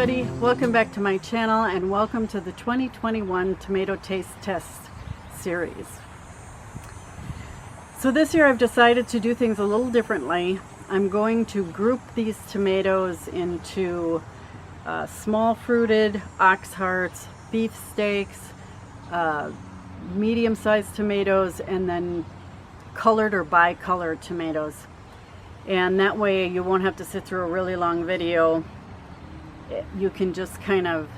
everybody, welcome back to my channel and welcome to the 2021 Tomato Taste Test series. So this year I've decided to do things a little differently. I'm going to group these tomatoes into small fruited, ox hearts, beefsteaks, medium-sized tomatoes, and then colored or bicolored tomatoes. And that way you won't have to sit through a really long video. You can just kind of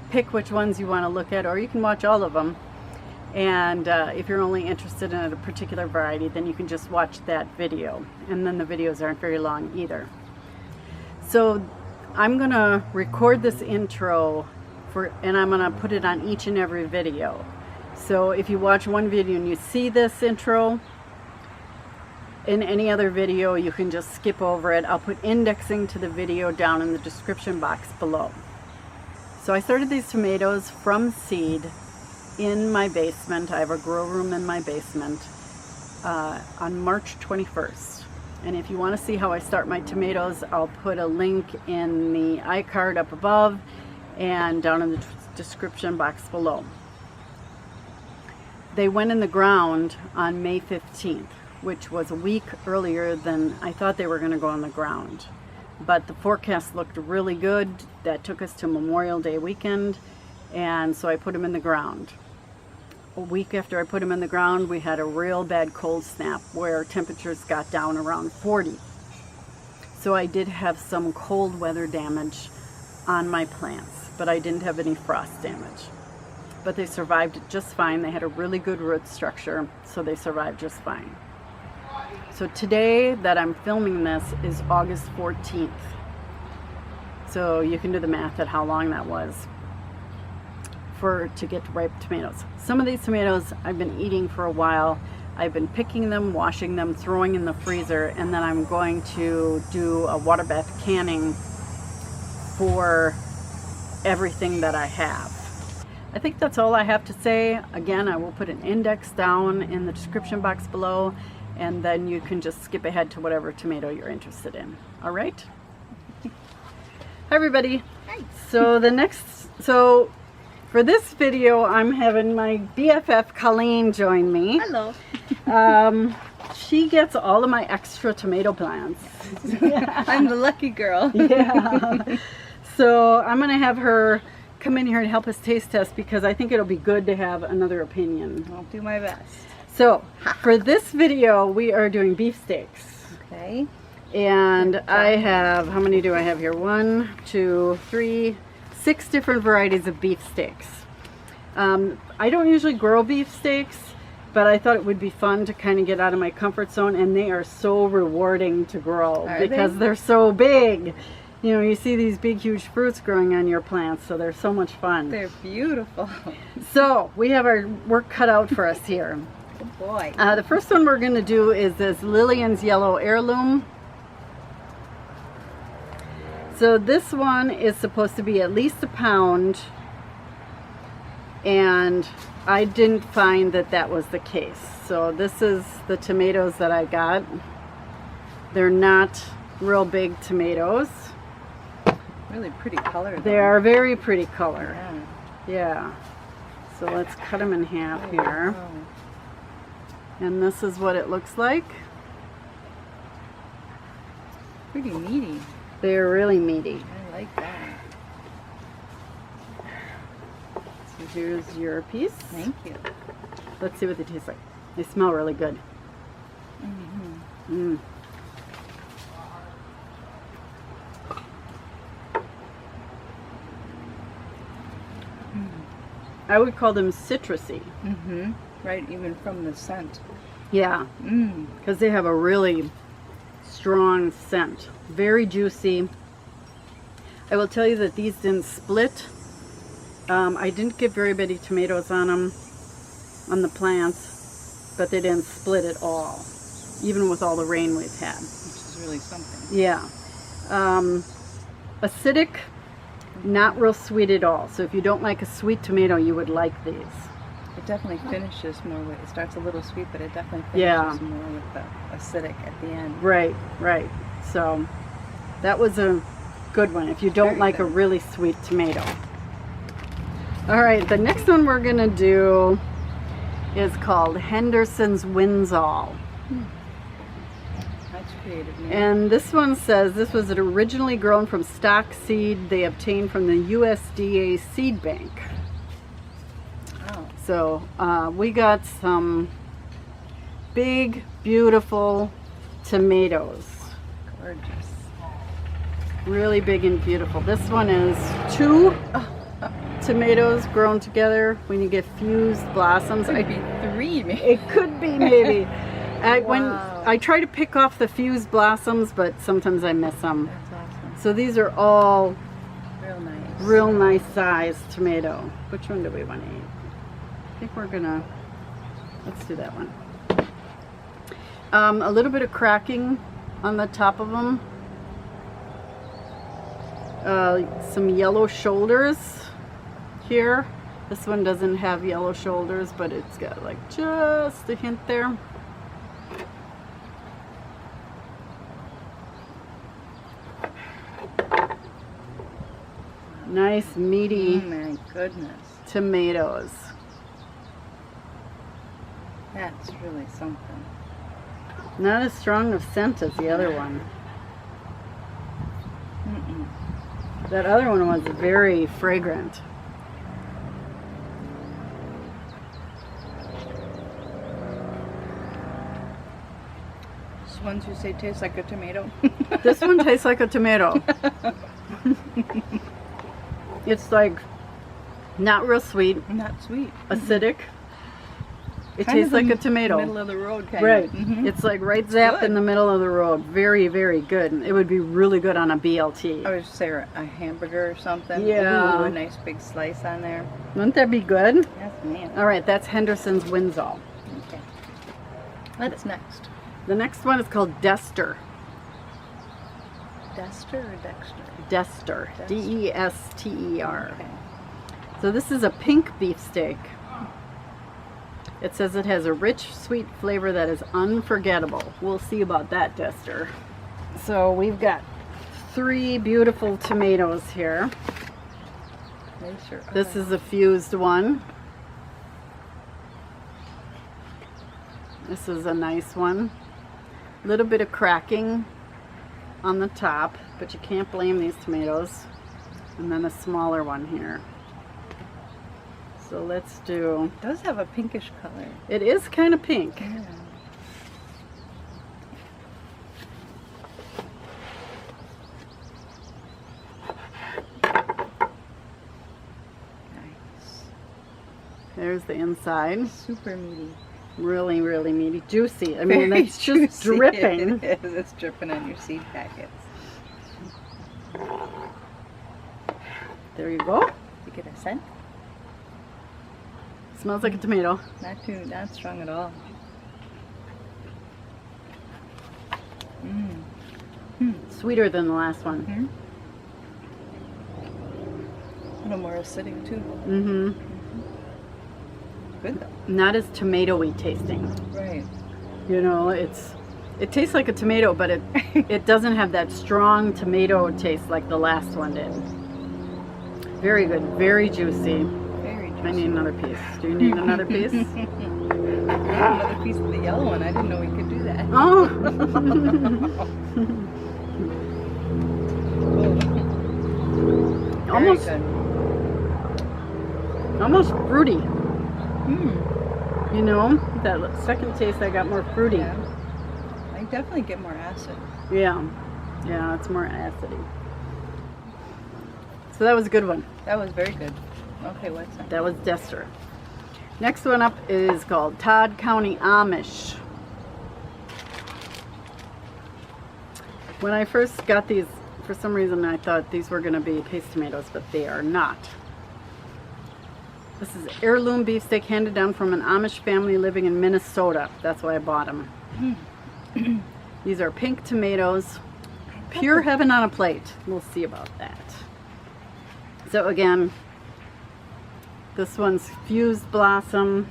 pick which ones you want to look at, or you can watch all of them. And if you're only interested in a particular variety, then you can just watch that video. And then the videos aren't very long either. So I'm going to record this intro and I'm going to put it on each and every video. So if you watch one video and you see this intro, in any other video you can just skip over it. I'll put indexing to the video down in the description box below. So I started these tomatoes from seed in my basement. I have a grow room in my basement on March 21st. And if you want to see how I start my tomatoes, I'll put a link in the iCard up above and down in the description box below. They went in the ground on May 15th. Which was a week earlier than I thought they were going to go on the ground. But the forecast looked really good. That took us to Memorial Day weekend, and so I put them in the ground. A week after I put them in the ground, we had a real bad cold snap where temperatures got down around 40. So I did have some cold weather damage on my plants, but I didn't have any frost damage. But they survived just fine. They had a really good root structure, so they survived just fine. So today that I'm filming this is August 14th. So you can do the math at how long that was to get ripe tomatoes. Some of these tomatoes I've been eating for a while. I've been picking them, washing them, throwing in the freezer, and then I'm going to do a water bath canning for everything that I have. I think that's all I have to say. Again, I will put an index down in the description box below, and then you can just skip ahead to whatever tomato you're interested in. All right? Hi everybody. Hi. So for this video, I'm having my BFF Colleen join me. Hello. She gets all of my extra tomato plants. I'm the lucky girl. Yeah. So I'm gonna have her come in here and help us taste test because I think it'll be good to have another opinion. I'll do my best. So for this video, we are doing beefsteaks. Okay. And I have, how many do I have here? 1, 2, 3, 6 different varieties of beefsteaks. I don't usually grow beefsteaks, but I thought it would be fun to kind of get out of my comfort zone, and they are so rewarding to grow because they're so big. You know, you see these big, huge fruits growing on your plants, so they're so much fun. They're beautiful. So we have our work cut out for us here. Good boy. The first one we're going to do is this Lillian's Yellow Heirloom. So this one is supposed to be at least a pound, and I didn't find that that was the case. So this is the tomatoes that I got. They're not real big tomatoes. Really pretty color though. They are very pretty color. Yeah. Yeah. So let's cut them in half here. Oh. And this is what it looks like. Pretty meaty. They're really meaty. I like that. So here's your piece. Thank you. Let's see what they taste like. They smell really good. Mm-hmm. Mm. I would call them citrusy. Mm-hmm. Right, even from the scent. Yeah, because they have a really strong scent. Very juicy. I will tell you that these didn't split. I didn't get very many tomatoes on them, on the plants, but they didn't split at all, even with all the rain we've had. Which is really something. Yeah. Acidic, not real sweet at all. So if you don't like a sweet tomato, you would like these. It definitely finishes more with, it starts a little sweet, but it definitely finishes more with the acidic at the end. Right, right. So that was a good one if you don't Very like good. a really sweet tomato. All right, the next one we're gonna do is called Henderson's Winsall. That's creative, man. And this one says this was originally grown from stock seed they obtained from the USDA seed bank. Oh, So we got some big, beautiful tomatoes. gorgeous. Really big and beautiful. This one is 2 tomatoes grown together when you get fused blossoms. Could be 3, maybe. It could be maybe. When Wow. I try to pick off the fused blossoms, but sometimes I miss them. That's awesome. So these are all Real nice. real nice sized tomato. Which one do we want to eat? I think we're gonna, let's do that one. A little bit of cracking on the top of them. Some yellow shoulders here. This one doesn't have yellow shoulders, but it's got like just a hint there. Nice meaty Oh my goodness. tomatoes. That's really something. Not as strong of scent as the other one. Mm-mm. That other one was very fragrant. Those ones you say taste like a tomato. This one tastes like a tomato. It's like not real sweet, Not sweet. acidic. It Kind tastes of like a the tomato. Middle of the road kind Right. of. Mhm. It's like right zap in good. the middle of the road. Very, very good. It would be really good on a BLT. I would say a hamburger or something. Yeah. Ooh, a nice big slice on there. Wouldn't that be good? Yes, man. All right, that's Henderson's Winsall. Okay. What's next? The next one is called Dester. Dester or Dexter? Dester. Dester. D-E-S-T-E-R. Okay. So this is a pink beefsteak. It says it has a rich, sweet flavor that is unforgettable. We'll see about that, Dester. So we've got 3 beautiful tomatoes here. They sure are. This is a fused one. This is a nice one. A little bit of cracking on the top, but you can't blame these tomatoes. And then a smaller one here. So let's do, It does have a pinkish color. it is kind of pink. Yeah. Nice. There's the inside. Super meaty. Really, really meaty. Juicy. I mean, Very it's just juicy. dripping. It is. It's dripping on your seed packets. There you go. You get a scent? Smells like a tomato. Not strong at all. Sweeter than the last one. Hmm? A little more acidic too. Mm-hmm. Good though. Not as tomatoey tasting. Right. You know, it tastes like a tomato, but it doesn't have that strong tomato taste like the last one did. Very good. Very juicy. Very juicy. I need another piece. Do you need another piece? Another piece of the yellow one. I didn't know we could do that. Oh! Very almost, good. almost fruity. Mm. You know, that second taste I got more fruity. Yeah. I definitely get more acid. Yeah, yeah, it's more acidy. So that was a good one. That was very good. Okay, what's that? That was Dester. Next one up is called Todd County Amish. When I first got these, for some reason I thought these were going to be paste tomatoes, but they are not. This is heirloom beefsteak handed down from an Amish family living in Minnesota. That's why I bought them. These are pink tomatoes. Pure heaven on a plate. We'll see about that. So again, this one's fused blossom.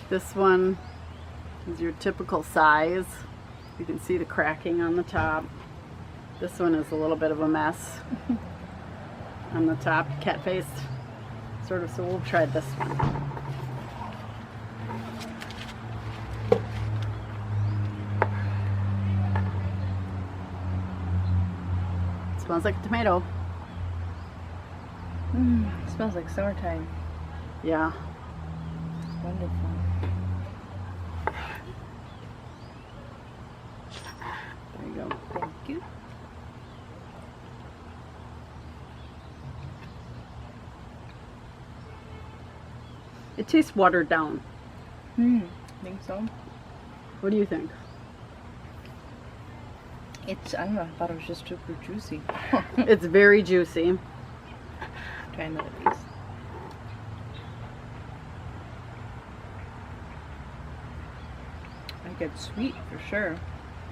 This one is your typical size. You can see the cracking on the top. This one is a little bit of a mess on the top, cat-faced, sort of, so we'll try this one. Smells like a tomato. It smells like summertime. Yeah. It's wonderful. There you go. Thank you. It tastes watered down. Think so? What do you think? It's, I don't know, I thought it was just super juicy. It's very juicy. Try another piece. I get sweet for sure.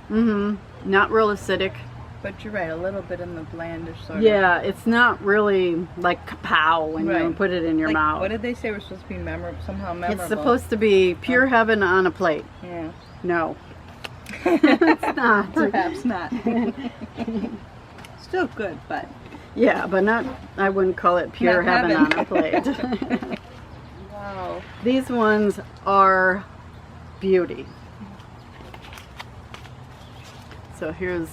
Not real acidic. But you're right, a little bit in the blandish sort of. Yeah, it's not really like kapow when you Right. put it in your Like, mont. what did they say was supposed to be somehow memorable? It's supposed to be pure heaven on a plate. Yeah. No. It's not. Perhaps not. Still good, but. Yeah, but not, I wouldn't call it pure Not heaven heaven. on a plate. Wow. These ones are beauty. So here's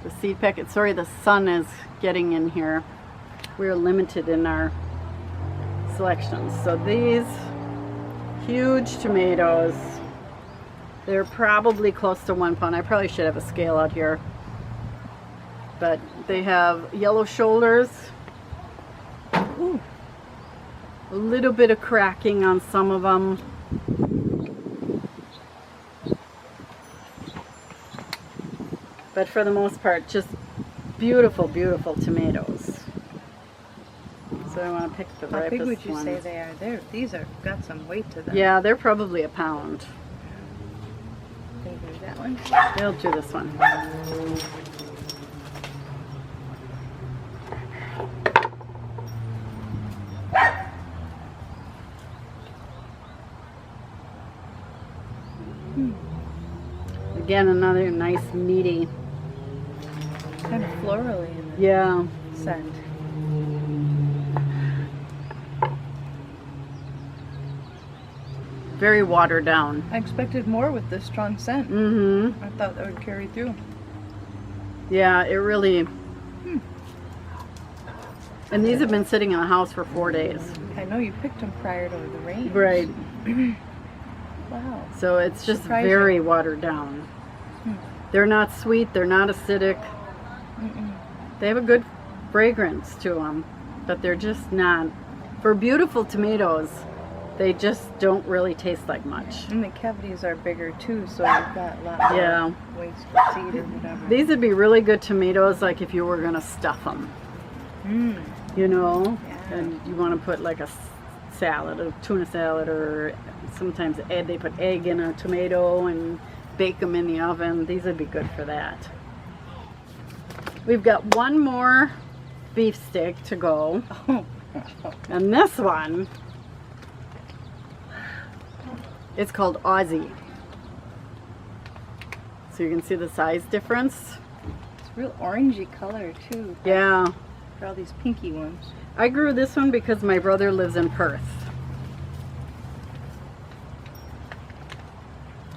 the seed packet. Sorry, the sun is getting in here. We're limited in our selections. So these huge tomatoes, they're probably close to 1 pound. I probably should have a scale out here. But they have yellow shoulders. Ooh. A little bit of cracking on some of them. But for the most part, just beautiful, beautiful tomatoes. So I want to pick the How ripest big would you ones. say they are? These are got some weight to them. Yeah, they're probably a pound. Can you do that one? They'll do this one. Again, another nice meaty. Kind of florally in the Yeah. scent. Very watered down. I expected more with this strong scent. Mm-hmm. I thought that would carry through. Yeah, it really... And these have been sitting in the house for 4 days. I know you picked them prior to the rain. Right. Wow. So it's just Surprising. very watered down. They're not sweet, they're not acidic. They have a good fragrance to them, but they're just not... For beautiful tomatoes, they just don't really taste like much. And the cavities are bigger too, so you've got a lot Yeah. more waste of seed or whatever. These would be really good tomatoes, like if you were going to stuff them. You know? Yeah. And you want to put like a salad, a tuna salad, or sometimes they put egg in a tomato and bake them in the oven. These would be good for that. We've got one more beefsteak to go. And this one, it's called Aussie. So you can see the size difference. It's real orangey color too. Yeah. For all these pinky ones. I grew this one because my brother lives in Perth.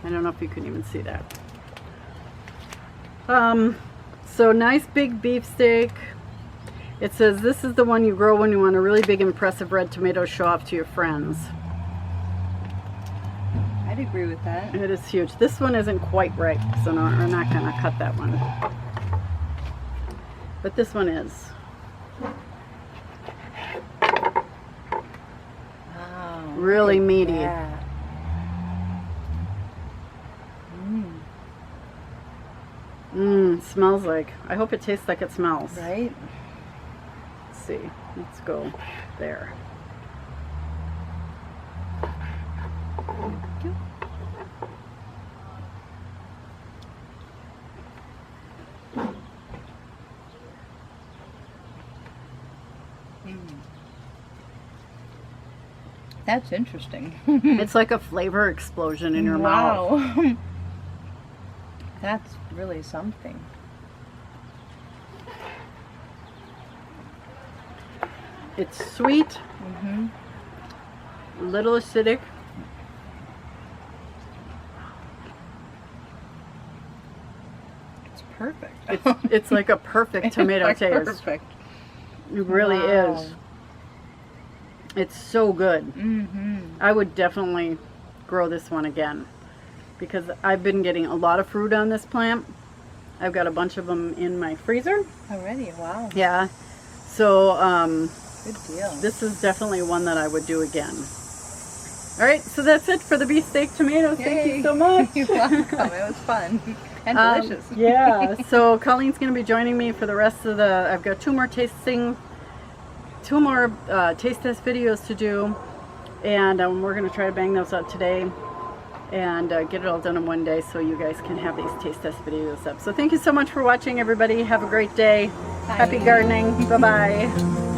I don't know if you can even see that. So nice big beefsteak. It says this is the one you grow when you want a really big impressive red tomato to show off to your friends. I'd agree with that. It is huge. This one isn't quite ripe, so no, we're not going to cut that one. But this one is. Wow. Really look at meaty. that. Smells like. I hope it tastes like it smells. Right? Let's see. Let's go there. That's interesting. It's like a flavor explosion in your mouth. Wow. That's really something. It's sweet, Mm-hmm. a little acidic. It's perfect. It's like a perfect tomato Like taste. Perfect. It really Wow. is. It's so good. Mm-hmm. I would definitely grow this one again because I've been getting a lot of fruit on this plant. I've got a bunch of them in my freezer. Already, wow. Yeah. So Good deal. this is definitely one that I would do again. All right, so that's it for the beefsteak tomatoes. Thank Yay. you so much. You're welcome. It was fun and delicious. Yeah, so Colleen's going to be joining me for the rest of the, I've got two more taste test videos to do, and we're going to try to bang those out today and get it all done in one day so you guys can have these taste test videos up. So thank you so much for watching, everybody. Have a great day. Bye. Happy gardening. Bye-bye.